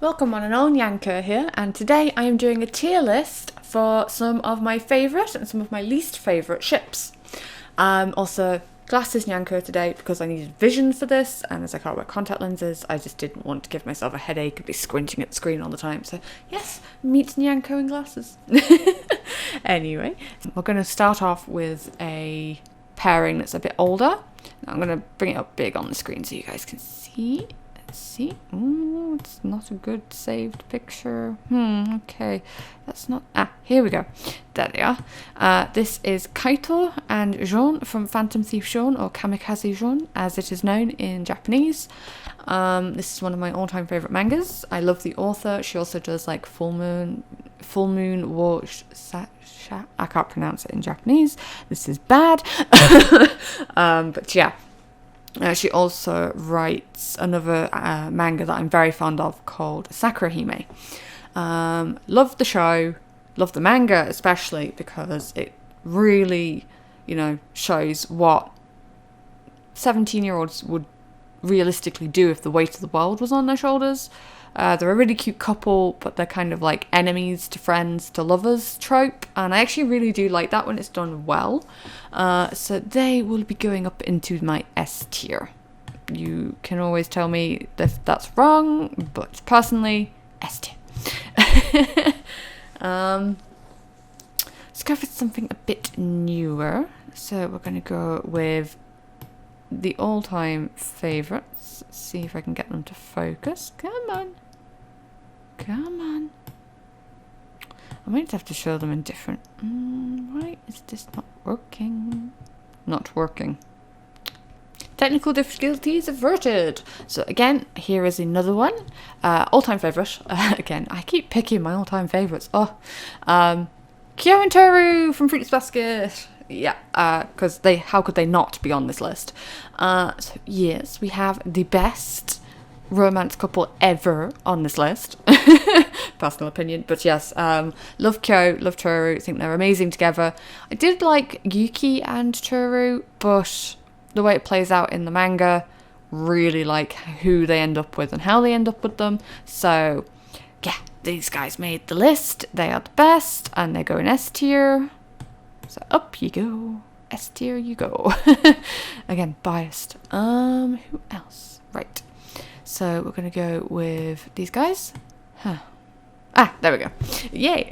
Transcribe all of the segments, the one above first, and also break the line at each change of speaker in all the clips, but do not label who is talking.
Welcome one and all, Nyanko here, and today I am doing a tier list for some of my favourite and some of my least favourite ships. Also, glasses Nyanko today because I needed vision for this, and as I can't wear contact lenses, I just didn't want to give myself a headache and be squinting at the screen all the time. So yes, meet Nyanko in glasses. Anyway, we're going to start off with a pairing that's a bit older. Now I'm going to bring it up big on the screen so you guys can see. See? Ooh, it's not a good saved picture. Okay. That's not... here we go. There they are. This is Kaito and Jean from Phantom Thief Jean, or Kamikaze Jean, as it is known in Japanese. This is one of my all-time favourite mangas. I love the author. She also does, like, Full Moon War... I can't pronounce it in Japanese. This is bad. But yeah. She also writes another manga that I'm very fond of called Sakura Hime. Love the show, love the manga especially because it really, shows what 17-year-olds would realistically do if the weight of the world was on their shoulders. They're a really cute couple, but they're kind of like enemies to friends to lovers trope, and I actually really do like that when it's done well. So they will be going up into my S tier. You can always tell me if that's wrong, but personally, S tier. Let's go for something a bit newer. So we're going to go with the all-time favourites. Let's see if I can get them to focus. Come on. I might have to show them in different... why is this not working? Not working. Technical difficulties averted. So again, here is another one. All-time favourite. Again, I keep picking my all-time favourites. Kyo and Toru from Fruits Basket. Yeah, because how could they not be on this list? So yes, we have the best romance couple ever on this list. Personal opinion, but yes, love Kyo, love Toru. I think they're amazing together. I did like Yuki and Toru, but the way it plays out in the manga, really like who they end up with and how they end up with them. So yeah, these guys made the list. They are the best, and they go in S tier. So up you go. S tier you go. Again, biased. Who else? Right. So we're going to go with these guys. There we go. Yay.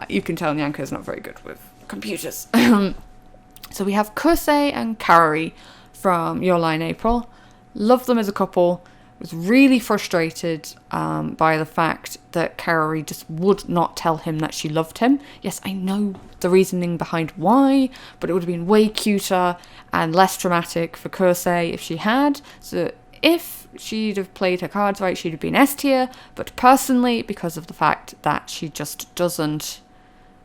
You can tell Nyanko's not very good with computers. So we have Kosei and Karori from Your Lie in April. Love them as a couple. Was really frustrated by the fact that Karori just would not tell him that she loved him. Yes, I know the reasoning behind why, but it would have been way cuter and less dramatic for Kosei if she had. So if she'd have played her cards right, she'd have been S tier. But personally, because of the fact that she just doesn't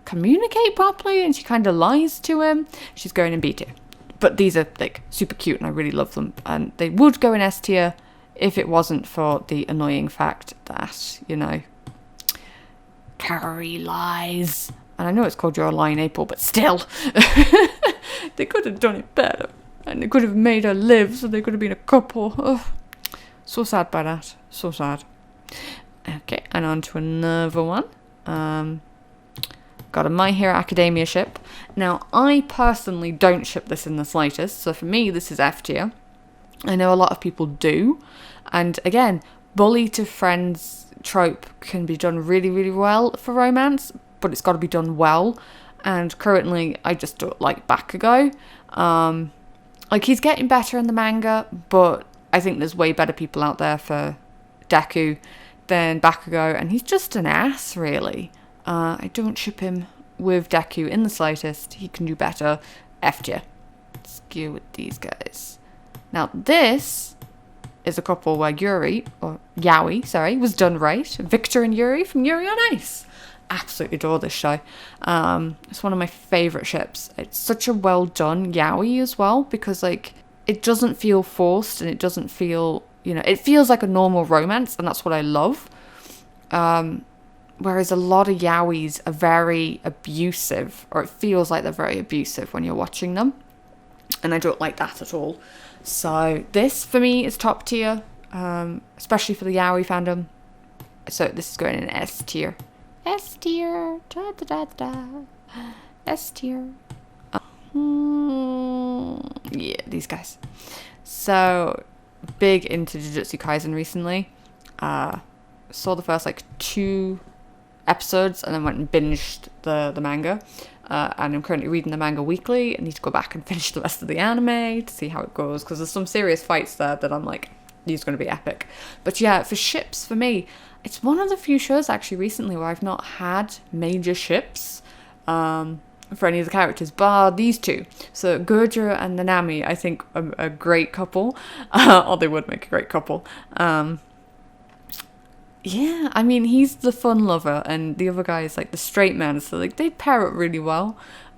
communicate properly and she kind of lies to him, she's going in B tier. But these are like super cute and I really love them. And they would go in S tier if it wasn't for the annoying fact that, Karori lies. And I know it's called Your Lie in April, but still. They could have done it better. And they could have made her live, so they could have been a couple. Oh, so sad by that. So sad. Okay, and on to another one. Got a My Hero Academia ship. Now, I personally don't ship this in the slightest, so for me, this is F tier. I know a lot of people do. And again, bully to friends trope can be done really, really well for romance, but it's got to be done well. And currently, I just don't like Bakugo. Like, he's getting better in the manga, but I think there's way better people out there for Deku than Bakugo, and he's just an ass, really. I don't ship him with Deku in the slightest. He can do better. F tier. Let's go with these guys. Now, this is a couple where Yaoi, was done right. Victor and Yuri from Yuri on Ice. Absolutely adore this show. It's one of my favourite ships. It's such a well done yaoi as well, because like it doesn't feel forced and it doesn't feel, it feels like a normal romance, and that's what I love. Whereas a lot of yaois are very abusive, or it feels like they're very abusive when you're watching them, and I don't like that at all. So this for me is top tier, especially for the yaoi fandom. So this is going in S tier. S tier. Da, da, da, da. S tier. Yeah, these guys. So big into Jujutsu Kaisen recently. Saw the first like 2 episodes and then went and binged the manga. And I'm currently reading the manga weekly. I need to go back and finish the rest of the anime to see how it goes, because there's some serious fights there that I'm like, these are going to be epic. But yeah, for ships, for me, it's one of the few shows actually recently where I've not had major ships for any of the characters, bar these 2. So Gojira and Nanami, I think, are a great couple. Or they would make a great couple. Yeah, I mean, he's the fun lover and the other guy is like the straight man, so like they pair up really well.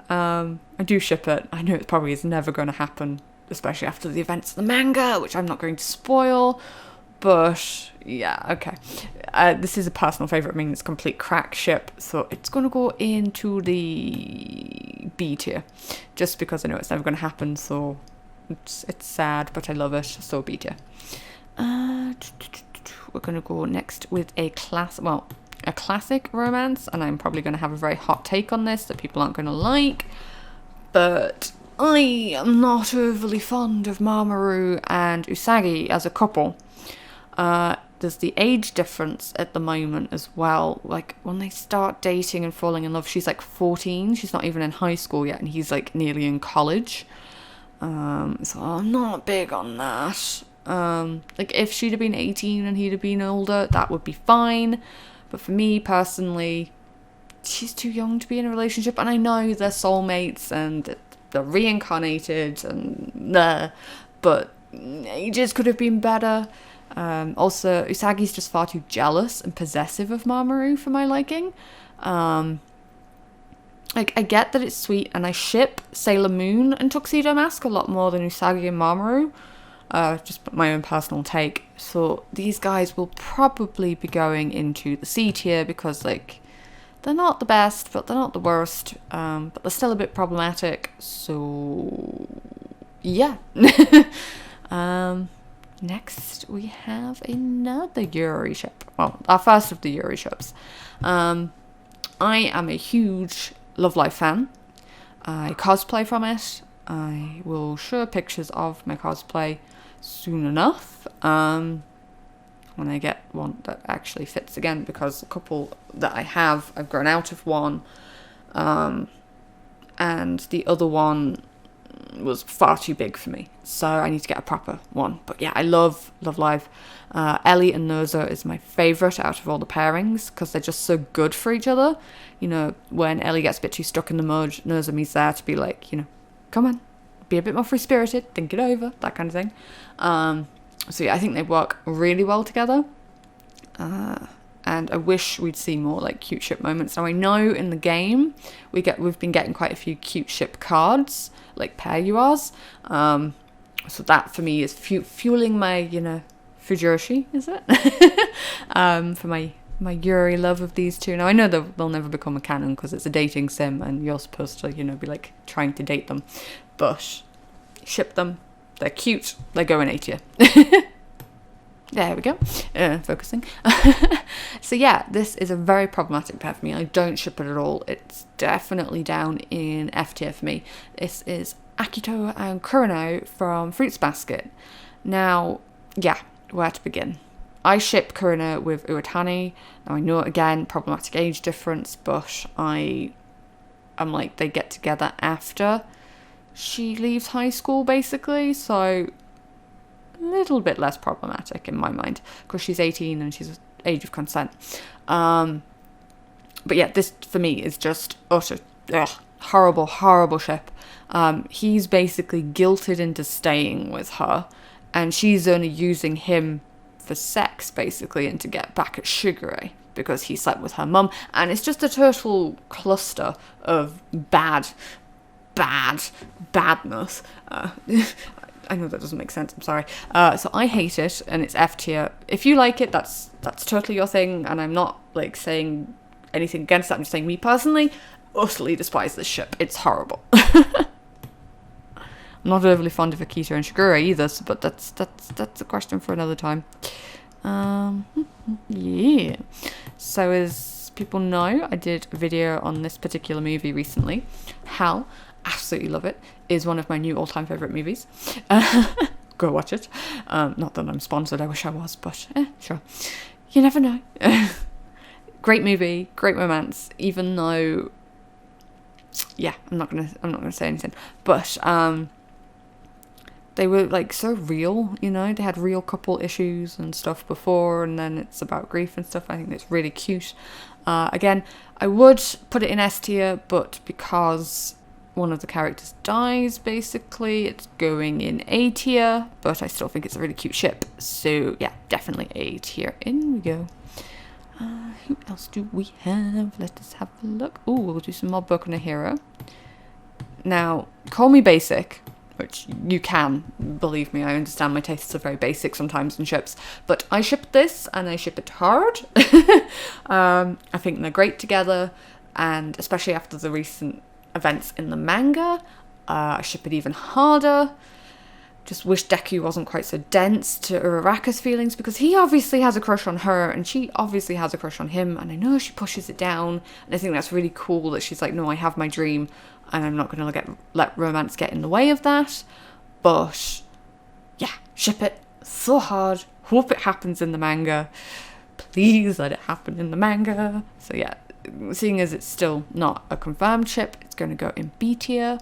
I do ship it. I know it probably is never going to happen, especially after the events of the manga, which I'm not going to spoil, but yeah, okay. This is a personal favourite. I mean, it's a complete crack ship, so it's going to go into the B tier, just because I know it's never going to happen, so it's sad, but I love it, so B tier. We're going to go next with a classic romance, and I'm probably going to have a very hot take on this that people aren't going to like, but I am not overly fond of Mamoru and Usagi as a couple. There's the age difference at the moment as well. Like, when they start dating and falling in love, she's like 14, she's not even in high school yet, and he's like nearly in college. So I'm not big on that. Like, if she'd have been 18 and he'd have been older, that would be fine. But for me personally, she's too young to be in a relationship. And I know they're soulmates and they're reincarnated and but ages could have been better. Also, Usagi's just far too jealous and possessive of Mamoru for my liking. Like, I get that it's sweet, and I ship Sailor Moon and Tuxedo Mask a lot more than Usagi and Mamoru. Just my own personal take. So these guys will probably be going into the C tier because, like, they're not the best, but they're not the worst. But they're still a bit problematic. So yeah. Next we have another Yuri ship. Well, our first of the Yuri ships. I am a huge Love Live fan. I cosplay from it. I will show pictures of my cosplay soon enough, when I get one that actually fits again, because the couple that I have, I've grown out of one, and the other one was far too big for me, so I need to get a proper one. But yeah, I love Live. Ellie and Noza is my favourite out of all the pairings, because they're just so good for each other. You know, when Ellie gets a bit too stuck in the mud, Nozomi's there to be like, you know, come on, be a bit more free-spirited, think it over, that kind of thing. So yeah, I think they work really well together. And I wish we'd see more like cute ship moments. Now I know in the game we've been getting quite a few cute ship cards, like pair URs. So that for me is fueling my, you know, Fujoshi, is it? For my Yuri love of these two. Now I know they'll never become a canon because it's a dating sim and you're supposed to, you know, be like trying to date them, but ship them. They're cute. They're going A tier. There we go. Focusing. So yeah, this is a very problematic pair for me. I don't ship it at all. It's definitely down in F tier for me. This is Akito and Kurano from Fruits Basket. Now, yeah, where to begin? I ship Kurano with Uotani. Now I know, again, problematic age difference, but I'm like, they get together after she leaves high school, basically, so a little bit less problematic in my mind, because she's 18 and she's age of consent. But yeah, this for me is just utter horrible ship. He's basically guilted into staying with her, and she's only using him for sex, basically, and to get back at Shigure because he slept with her mum, and it's just a total cluster of badness. I know that doesn't make sense, I'm sorry. So I hate it, and it's F tier. If you like it, that's totally your thing, and I'm not like saying anything against that. I'm just saying, me personally, utterly despise this ship. It's horrible. I'm not overly fond of Akito and Shigure either, but that's a question for another time. Yeah. So as people know, I did a video on this particular movie recently. Hal, absolutely love it, is one of my new all-time favourite movies. Go watch it. Not that I'm sponsored, I wish I was, but sure. You never know. Great movie, great romance, even though, yeah, I'm not gonna say anything, but they were like so real, you know, they had real couple issues and stuff before, and then it's about grief and stuff. I think it's really cute. Again, I would put it in S tier, but because one of the characters dies, basically, it's going in A tier, but I still think it's a really cute ship. So yeah, definitely A tier. In we go. Who else do we have? Let us have a look. Oh, we'll do some more Boku no Hero. Now, call me basic, which you can, believe me, I understand my tastes are very basic sometimes in ships, but I ship this, and I ship it hard. I think they're great together, and especially after the recent events in the manga, I ship it even harder. Just wish Deku wasn't quite so dense to Uraraka's feelings, because he obviously has a crush on her, and she obviously has a crush on him, and I know she pushes it down, and I think that's really cool that she's like, no, I have my dream, and I'm not going to let romance get in the way of that. But yeah, ship it so hard. Hope it happens in the manga. Please let it happen in the manga. So yeah, seeing as it's still not a confirmed ship, it's going to go in B tier.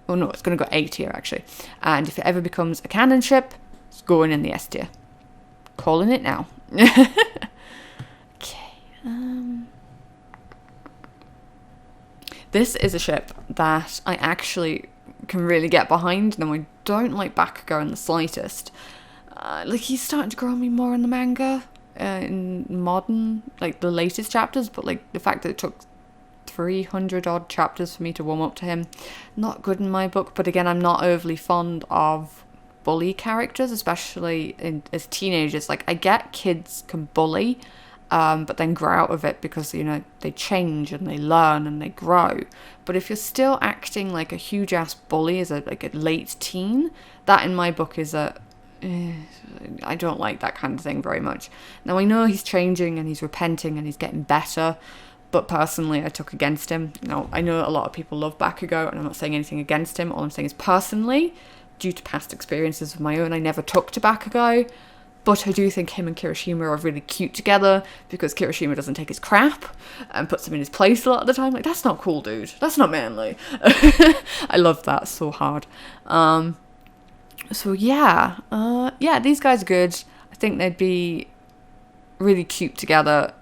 Oh no, it's going to go A tier actually. And if it ever becomes a canon ship, it's going in the S tier. Calling it now. Okay. This is a ship that I actually can really get behind. Now, I don't like Bakugo in the slightest. Like, he's starting to grow on me more in the manga, in modern, like, the latest chapters, but, like, the fact that it took 300 odd chapters for me to warm up to him, not good in my book. But again, I'm not overly fond of bully characters, especially as teenagers. Like, I get kids can bully, but then grow out of it because, you know, they change and they learn and they grow. But if you're still acting like a huge ass bully as a late teen, that in my book is I don't like that kind of thing very much. Now, I know he's changing and he's repenting and he's getting better, but personally I took against him. Now, I know a lot of people love Bakugo, and I'm not saying anything against him. All I'm saying is, personally, due to past experiences of my own, I never took to Bakugo. But I do think him and Kirishima are really cute together, because Kirishima doesn't take his crap and puts him in his place a lot of the time. Like, that's not cool, dude. That's not manly. I love that so hard. So yeah. Yeah, these guys are good. I think they'd be really cute together.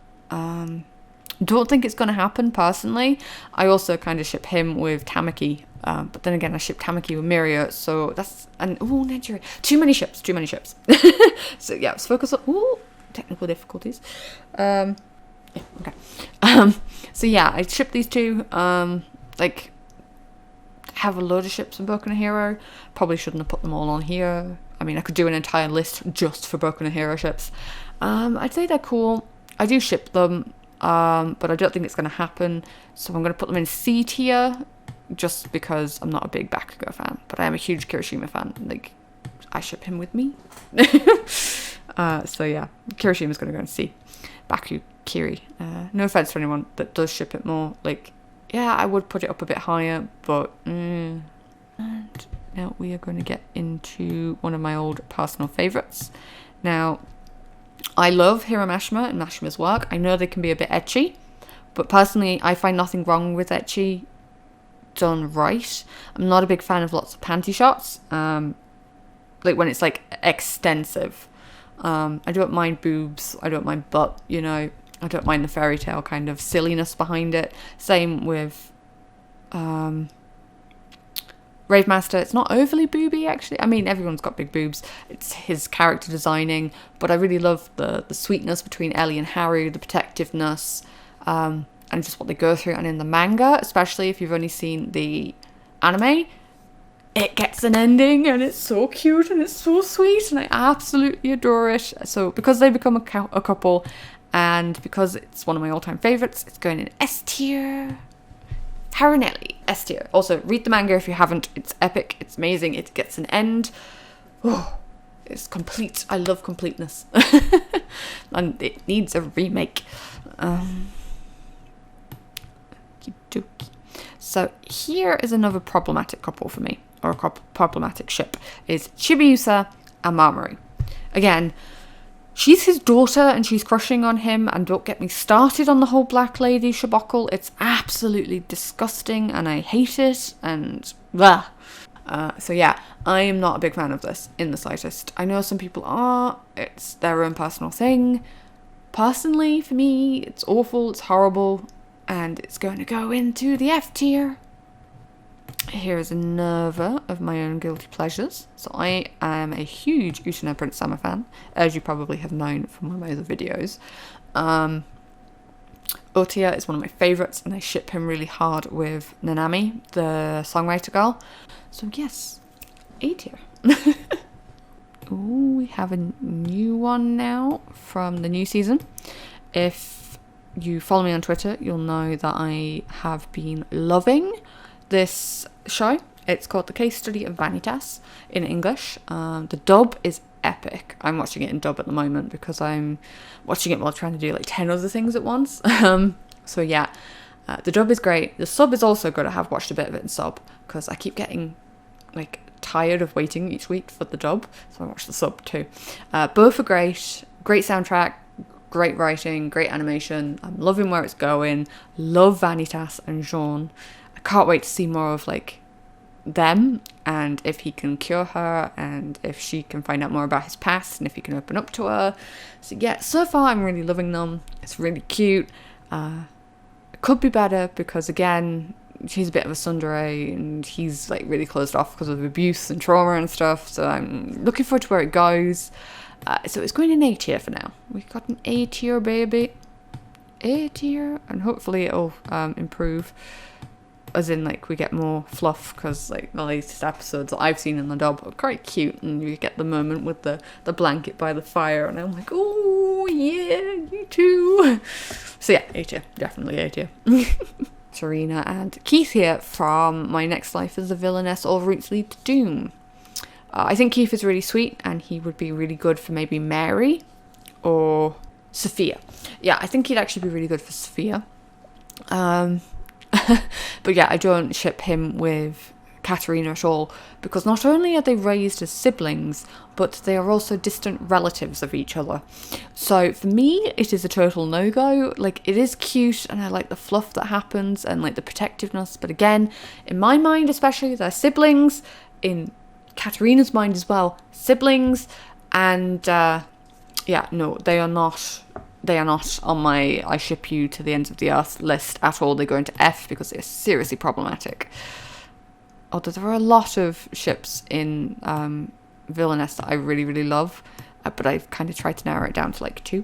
Don't think it's going to happen, personally. I also kind of ship him with Tamaki. But then again, I ship Tamaki with Miria, so that's... And Nigeria. Too many ships. So yeah, let's focus on... technical difficulties. Yeah, okay. So yeah, I ship these two. Like, have a load of ships in Boku no Hero. Probably shouldn't have put them all on here. I mean, I could do an entire list just for Boku no Hero ships. I'd say they're cool. I do ship them, but I don't think it's going to happen. So I'm going to put them in C tier, just because I'm not a big Bakugo fan, but I am a huge Kirishima fan. Like, I ship him with me. So yeah, Kirishima's going to go in C. Baku, Kiri. No offense to anyone that does ship it more. Like, yeah, I would put it up a bit higher, but... And now we are going to get into one of my old personal favourites. Now, I love Hiramashima and Mashima's work. I know they can be a bit ecchi, but personally, I find nothing wrong with ecchi done right. I'm not a big fan of lots of panty shots. Like, when it's, like, extensive. I don't mind boobs. I don't mind butt, you know. I don't mind the fairy tale kind of silliness behind it. Same with Rave Master. It's not overly booby, actually. I mean, everyone's got big boobs. It's his character designing, but I really love the sweetness between Ellie and Haru, the protectiveness, and just what they go through. And in the manga, especially if you've only seen the anime, it gets an ending, and it's so cute and it's so sweet, and I absolutely adore it. So because they become a couple, and because it's one of my all-time favorites, it's going in S tier. Harinelli, S tier. Also, read the manga if you haven't. It's epic. It's amazing. It gets an end. Oh, It's complete. I love completeness. And it needs a remake. Okey-dokey. So here is another problematic couple for me, or a problematic ship, is Chibiusa and Mamoru. Again, she's his daughter and she's crushing on him, and don't get me started on the whole Black Lady shabockle. It's absolutely disgusting and I hate it, and blah. So yeah, I am not a big fan of this in the slightest. I know some people are, it's their own personal thing. Personally, for me, it's awful, it's horrible, and it's going to go into the F tier. Here's another of my own guilty pleasures. So I am a huge Utano Prince Sama fan, as you probably have known from one of my other videos. Otia is one of my favourites, and I ship him really hard with Nanami, the songwriter girl. So yes, A tier. Ooh, we have a new one now from the new season. If you follow me on Twitter, you'll know that I have been loving this show. It's called The Case Study of Vanitas in English. The dub is epic. I'm watching it in dub at the moment because I'm watching it while trying to do like 10 other things at once. So yeah, the dub is great. The sub is also good. I have watched a bit of it in sub because I keep getting like tired of waiting each week for the dub, so I watched the sub too. Both are great soundtrack, great writing, great animation. I'm loving where it's going. Love Vanitas and Jean. I can't wait to see more of like them, and if he can cure her, and if she can find out more about his past, and if he can open up to her. So yeah, so far I'm really loving them. It's really cute. It could be better because again, she's a bit of a tsundere and he's like really closed off because of abuse and trauma and stuff, so I'm looking forward to where it goes. So it's going in A tier for now. We got an A tier, baby. A tier, and hopefully it'll improve, as in like we get more fluff, because like the latest episodes that I've seen in the dub are quite cute, and you get the moment with the blanket by the fire, and I'm like, oh yeah, you too. So yeah, A tier, definitely A tier. Serena and Keith here from My Next Life as a Villainess, All Routes Lead to Doom. I think Keith is really sweet, and he would be really good for maybe Mary or Sophia. Yeah, I think he'd actually be really good for Sophia. But yeah, I don't ship him with Katerina at all, because not only are they raised as siblings, but they are also distant relatives of each other. So for me, it is a total no-go. Like, it is cute, and I like the fluff that happens, and like the protectiveness, but again, in my mind especially, they're siblings. In Katerina's mind as well, siblings, and yeah, no, they are not on my I ship you to the ends of the earth list at all. They go into F because they're seriously problematic. Although there are a lot of ships in Villainess that I really, really love, but I've kind of tried to narrow it down to like 2.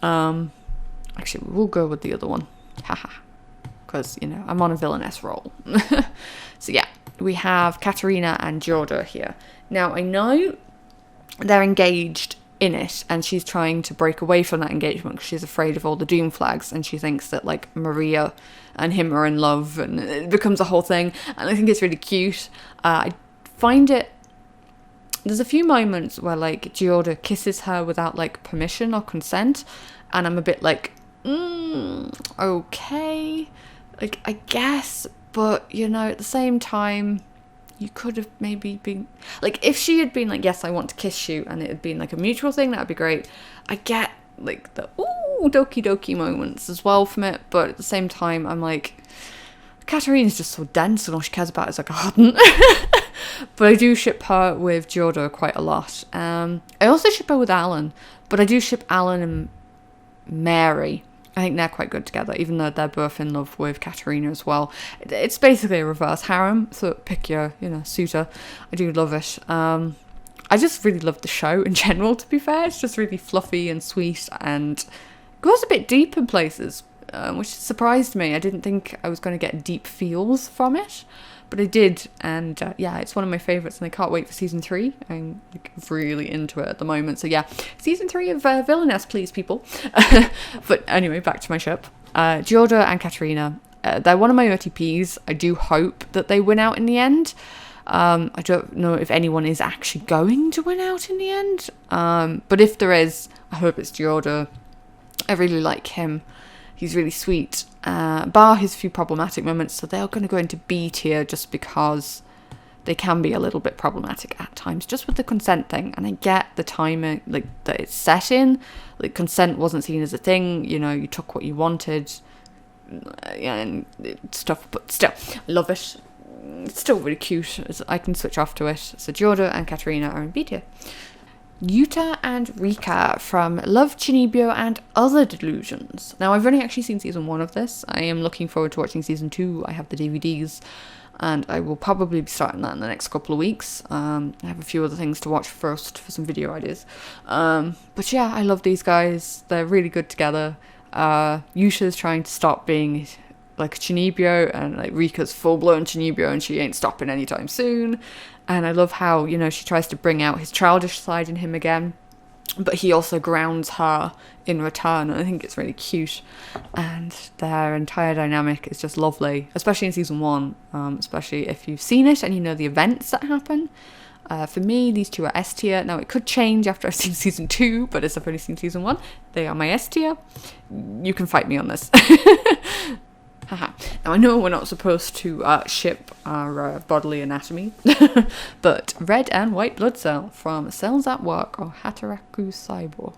Actually, we'll go with the other one. Haha. Because, you know, I'm on a Villainess roll. So yeah, we have Katerina and Giorgio here. Now, I know they're engaged in it, and she's trying to break away from that engagement because she's afraid of all the doom flags, and she thinks that like Maria and him are in love, and it becomes a whole thing, and I think it's really cute. I find it, there's a few moments where like Giorgio kisses her without like permission or consent, and I'm a bit like, okay, like I guess, but you know, at the same time, you could have maybe been like, if she had been like, yes, I want to kiss you, and it had been like a mutual thing, that would be great. I get like the ooh doki doki moments as well from it, but at the same time, I'm like, Katerina's just so dense, and all she cares about is a garden. But I do ship her with Giorgio quite a lot. I also ship her with Alan, but I do ship Alan and Mary. I think they're quite good together, even though they're both in love with Katerina as well. It's basically a reverse harem, so pick your, you know, suitor. I do love it. I just really love the show in general, to be fair. It's just really fluffy and sweet, and goes a bit deep in places, which surprised me. I didn't think I was going to get deep feels from it, but I did, and yeah, it's one of my favourites, and I can't wait for season 3. I'm like, really into it at the moment, so yeah, season 3 of Villainess, please, people. But anyway, back to my ship. Giorgio and Katerina, they're one of my OTPs. I do hope that they win out in the end. I don't know if anyone is actually going to win out in the end. But if there is, I hope it's Giorgio. I really like him. He's really sweet. Bar his few problematic moments, so they're going to go into B tier just because they can be a little bit problematic at times, just with the consent thing. And I get the timing, like, that it's set in. Like, consent wasn't seen as a thing. You know, you took what you wanted, and stuff. But still, I love it. It's still really cute. I can switch off to it. So Giorgio and Katerina are in B tier. Yuta and Rika from Love, Chinibyo and Other Delusions. Now, I've only actually seen season 1 of this. I am looking forward to watching season 2. I have the DVDs, and I will probably be starting that in the next couple of weeks. I have a few other things to watch first for some video ideas. But yeah, I love these guys. They're really good together. Yusha's trying to stop being like Chinibyo, and like Rika's full-blown Chinibyo, and she ain't stopping anytime soon. And I love how, you know, she tries to bring out his childish side in him again, but he also grounds her in return, and I think it's really cute. And their entire dynamic is just lovely, especially in season 1, especially if you've seen it and you know the events that happen. For me, these two are S tier. Now, it could change after I've seen season 2, but as I've only seen season 1, they are my S tier. You can fight me on this. Haha. Now, I know we're not supposed to ship our bodily anatomy, but red and white blood cell from Cells at Work, or Hataraku Saibo.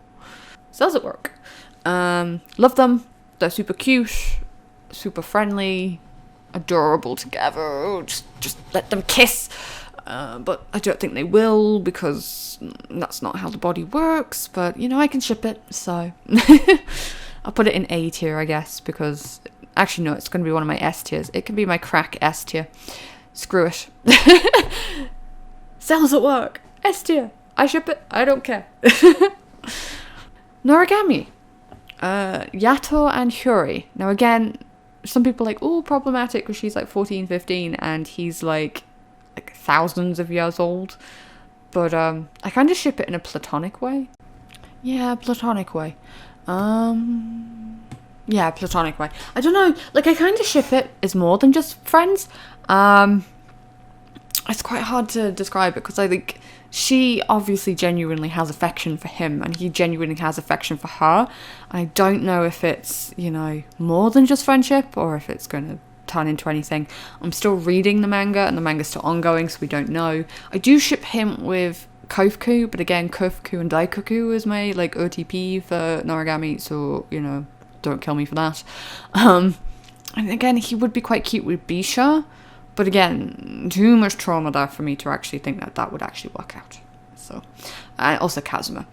Cells at Work. Love them. They're super cute, super friendly, adorable together. Just let them kiss. But I don't think they will, because that's not how the body works. But, you know, I can ship it, so I'll put it in A tier, I guess, because actually, no, it's going to be one of my S tiers. It can be my crack S tier. Screw it. Cells at Work. S tier. I ship it. I don't care. Noragami. Yato and Hyuri. Now, again, some people are like, oh, problematic, because she's like 14, 15, and he's like thousands of years old. But I kind of ship it in a platonic way. Yeah, platonic way. Yeah, platonic way. I don't know, like, I kind of ship it as more than just friends. It's quite hard to describe it, because I think she obviously genuinely has affection for him, and he genuinely has affection for her. I don't know if it's, you know, more than just friendship, or if it's going to turn into anything. I'm still reading the manga, and the manga's still ongoing, so we don't know. I do ship him with Kofuku, but again, Kofuku and Daikoku is my, like, OTP for Noragami, so, you know, don't kill me for that. And again, he would be quite cute with Bisha, but again, too much trauma there for me to actually think that that would actually work out. So, also Kazuma.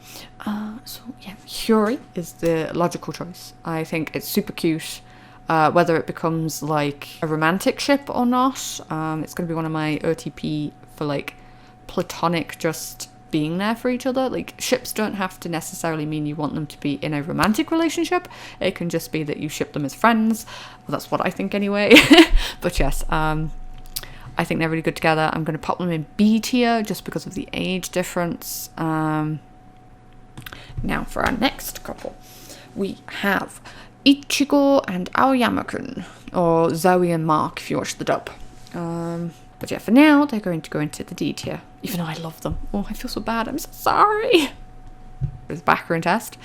So yeah, Hyuri is the logical choice. I think it's super cute. Whether it becomes like a romantic ship or not, it's going to be one of my OTP for like platonic, just being there for each other. Like, ships don't have to necessarily mean you want them to be in a romantic relationship. It can just be that you ship them as friends. Well, that's what I think anyway. But yes, I think they're really good together. I'm going to pop them in B tier just because of the age difference. Now for our next couple, we have Ichigo and Aoyama-kun, or Zoe and Mark if you watch the dub. But yeah, for now, they're going to go into the D tier, even though I love them. Oh, I feel so bad. I'm so sorry. It's background test.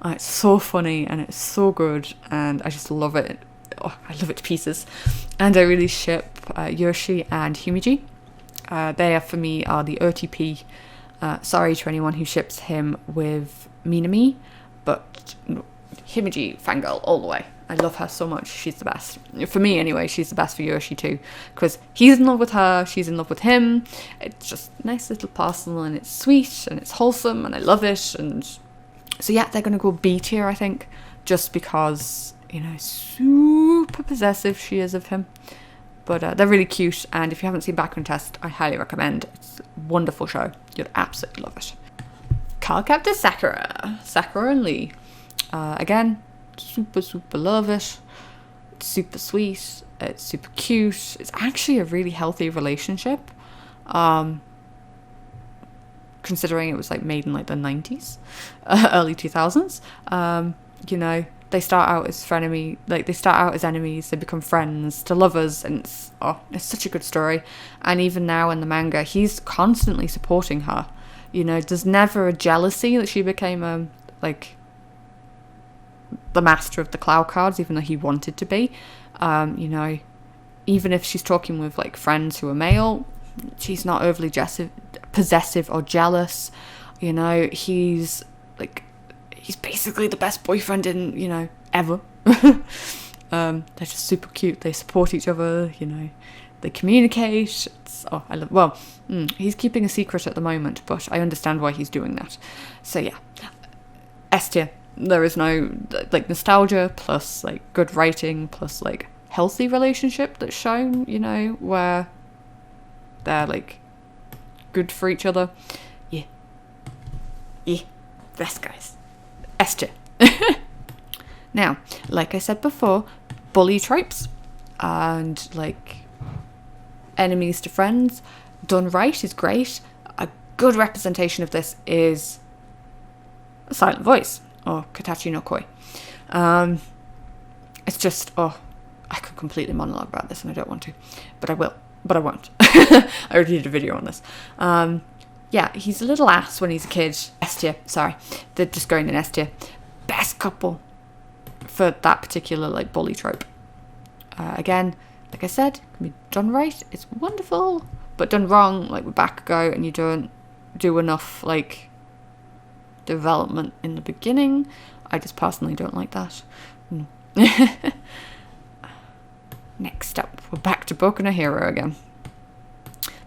It's so funny, and it's so good, and I just love it. Oh, I love it to pieces. And I really ship Yoshi and Himeji. They, for me, are the OTP. Sorry to anyone who ships him with Minami, but Himeji, fangirl, all the way. I love her so much. She's the best. For me, anyway, she's the best for Yoshi too. Because he's in love with her, she's in love with him. It's just a nice little parcel, and it's sweet, and it's wholesome, and I love it. And so yeah, they're going to go B tier, I think. Just because, you know, super possessive she is of him. But they're really cute. And if you haven't seen Background Test, I highly recommend. It's a wonderful show. You'll absolutely love it. Cardcaptor Sakura. Sakura and Lee. Again, super love it. It's super sweet. It's super cute. It's actually a really healthy relationship, considering it was like made in like the 90s, early 2000s. You know, they start out as frenemy, like they start out as enemies, they become friends to lovers, and it's such a good story. And even now in the manga, he's constantly supporting her. You know, there's never a jealousy that she became like the master of the cloud cards, even though he wanted to be. You know, even if she's talking with like friends who are male, she's not overly possessive or jealous. You know, he's basically the best boyfriend in, you know, ever. They're just super cute. They support each other, you know, they communicate. He's keeping a secret at the moment, but I understand why he's doing that. So yeah, S tier. There is no like nostalgia plus like good writing plus like healthy relationship that's shown, you know, where they're like good for each other. Yeah, best guys. S tier. Now, like I said before, bully tropes and like enemies to friends done right is great. A good representation of this is Silent Voice or Katachi no Koi. It's just, I could completely monologue about this and I don't want to, but I will, but I won't. I already did a video on this. Yeah, he's a little ass when he's a kid. S tier, sorry. They're just going in S tier. Best couple for that particular like bully trope. Again, like I said, can be done right, it's wonderful, but done wrong, like with Bakugo, and you don't do enough like development in the beginning. I just personally don't like that. Next up, we're back to Boku no Hero again,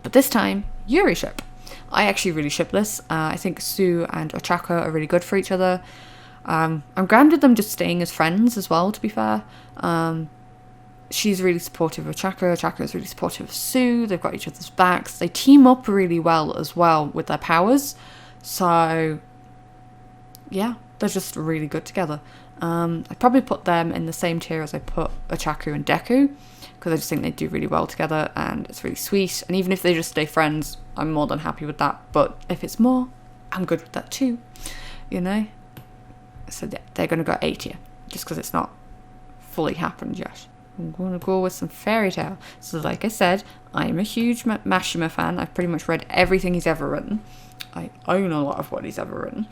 but this time Yuri ship. I actually really ship this. I think Sue and Ochako are really good for each other. I'm grand with them just staying as friends as well, to be fair. She's really supportive of Ochako. Ochako is really supportive of Sue. They've got each other's backs. They team up really well as well with their powers. So, yeah, they're just really good together. I'd probably put them in the same tier as I put Ochako and Deku, because I just think they do really well together and it's really sweet. And even if they just stay friends, I'm more than happy with that. But if it's more, I'm good with that too, you know? So yeah, they're going to go A tier, just because it's not fully happened yet. I'm going to go with some Fairy Tail. So like I said, I'm a huge Mashima fan. I've pretty much read everything he's ever written. I own a lot of what he's ever written.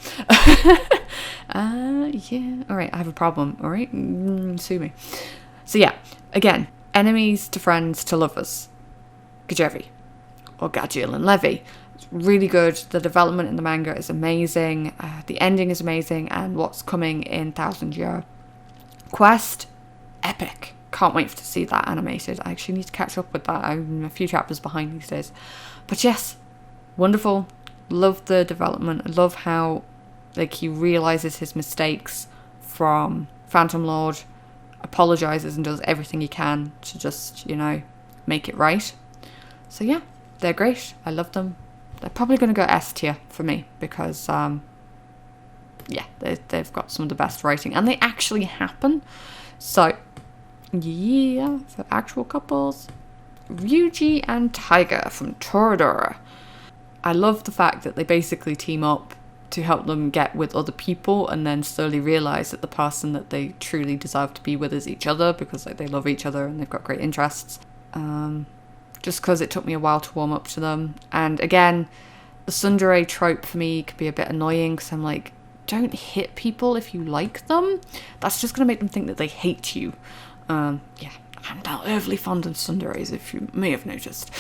Yeah. Alright, I have a problem. Alright, sue me. So yeah, again, enemies to friends to lovers. Gajevi. Or Gajil and Levi. It's really good. The development in the manga is amazing. The ending is amazing. And what's coming in 1000 Year Quest, epic. Can't wait to see that animated. I actually need to catch up with that. I'm a few chapters behind these days. But yes, wonderful. Love the development. I love how like he realizes his mistakes from Phantom Lord, apologizes and does everything he can to just, you know, make it right. So yeah, they're great. I love them. They're probably going to go S tier for me because yeah, they've got some of the best writing and they actually happen. So yeah, for actual couples, Ryuji and Taiga from Toradora. I love the fact that they basically team up to help them get with other people and then slowly realise that the person that they truly deserve to be with is each other, because like they love each other and they've got great interests. Just because it took me a while to warm up to them. And again, the tsundere trope for me can be a bit annoying because I'm like, don't hit people if you like them. That's just going to make them think that they hate you. Yeah, I'm not overly fond of tsunderes, if you may have noticed.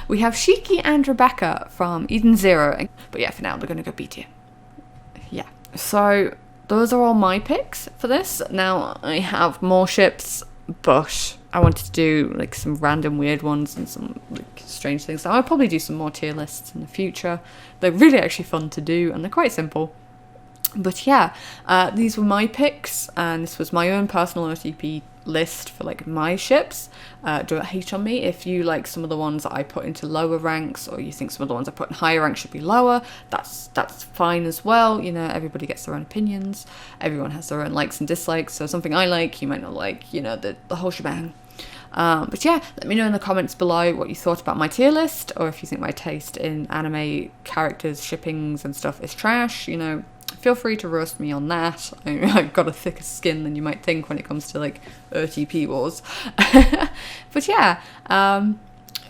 We have Shiki and Rebecca from Eden Zero. But yeah, for now, they're going to go B tier. Yeah, so those are all my picks for this. Now, I have more ships, but I wanted to do like some random weird ones and some like strange things. So I'll probably do some more tier lists in the future. They're really actually fun to do and they're quite simple. But yeah, these were my picks, and this was my own personal OTP list for like my ships. Don't hate on me if you like some of the ones that I put into lower ranks, or you think some of the ones I put in higher ranks should be lower. That's fine as well. You know, everybody gets their own opinions. Everyone has their own likes and dislikes. So something I like, you might not like. You know, the whole shebang. But yeah, let me know in the comments below what you thought about my tier list, or if you think my taste in anime characters, shippings and stuff is trash. You know, feel free to roast me on that. I've got a thicker skin than you might think when it comes to like RTP wars. But yeah,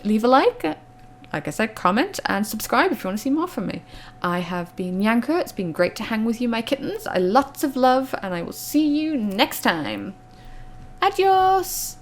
leave a like I said, comment and subscribe if you want to see more from me. I have been Yanko. It's been great to hang with you, my kittens. Lots of love, and I will see you next time. Adios!